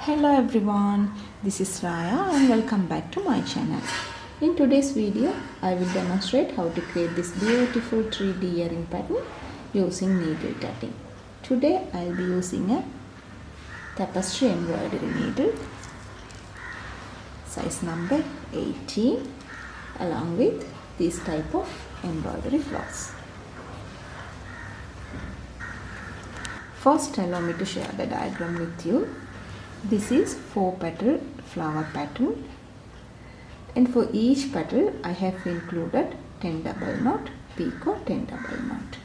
Hello everyone, this is Raya and welcome back to my channel. In today's video, I will demonstrate how to create this beautiful 3D earring pattern using needle tatting. Today I will be using a tapestry embroidery needle size number 18 along with this type of embroidery floss. First, allow me to share the diagram with you. This is 4-petal flower pattern, and for each petal I have included 10 double knot, picot 10 double knot.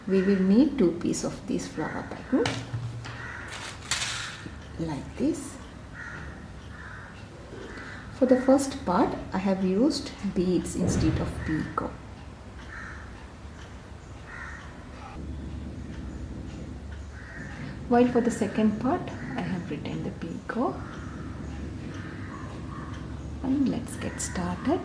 We will need 2 pieces of this flower pattern like this. For the first part I have used beads instead of picot. While for the second part I have written the picot, and let's get started.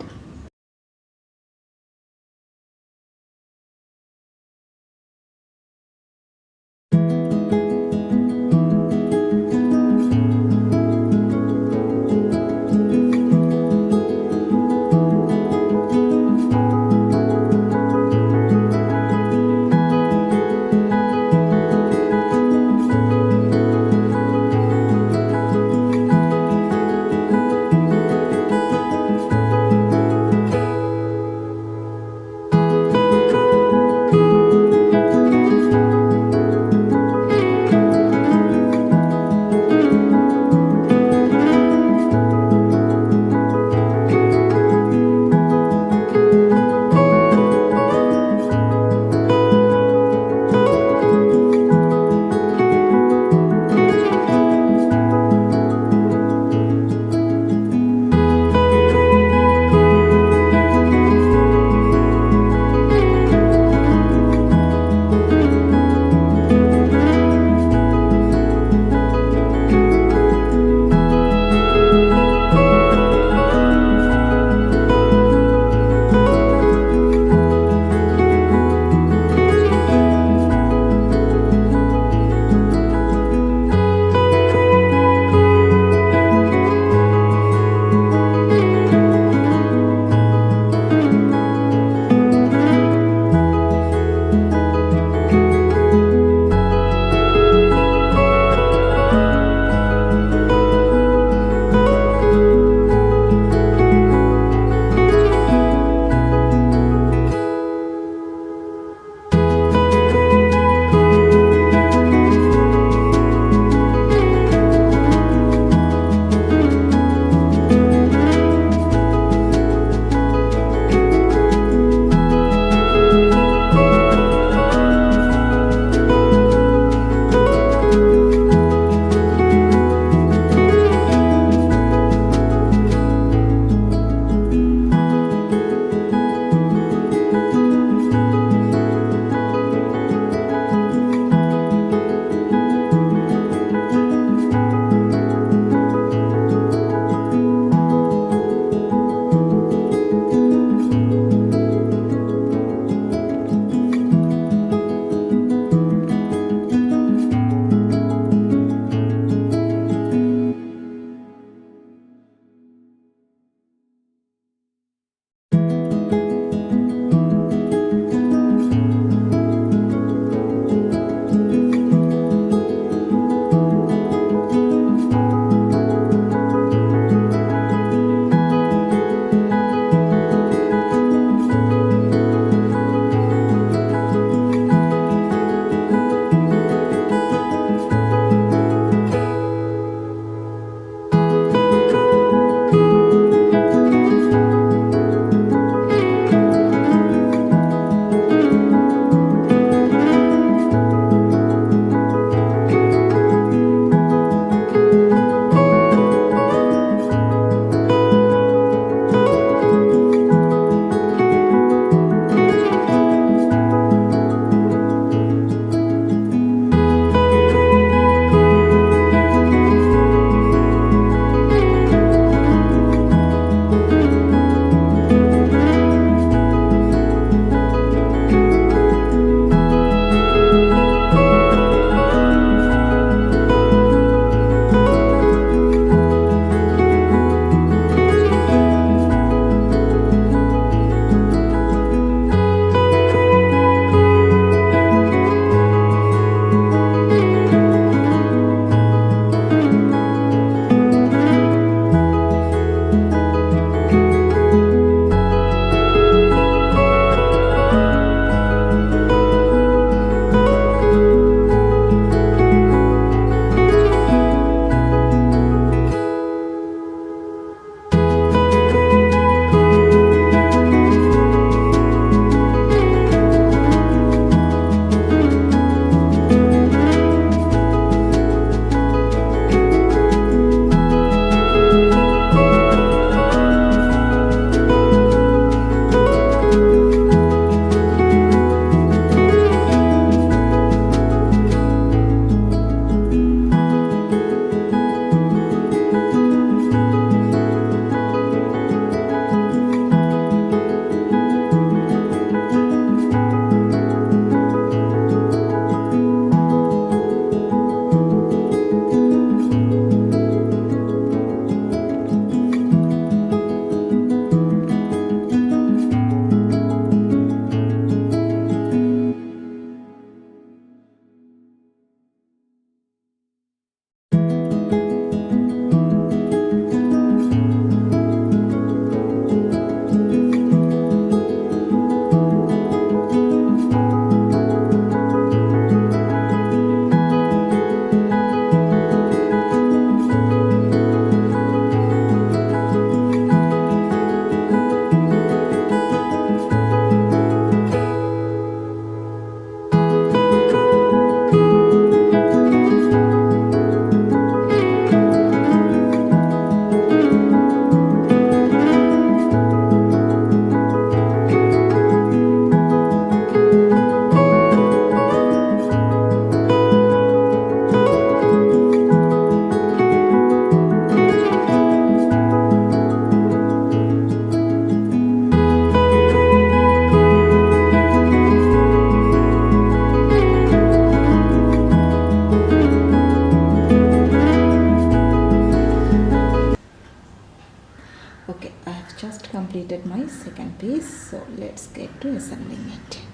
completed my second piece. So let's get to assembling it.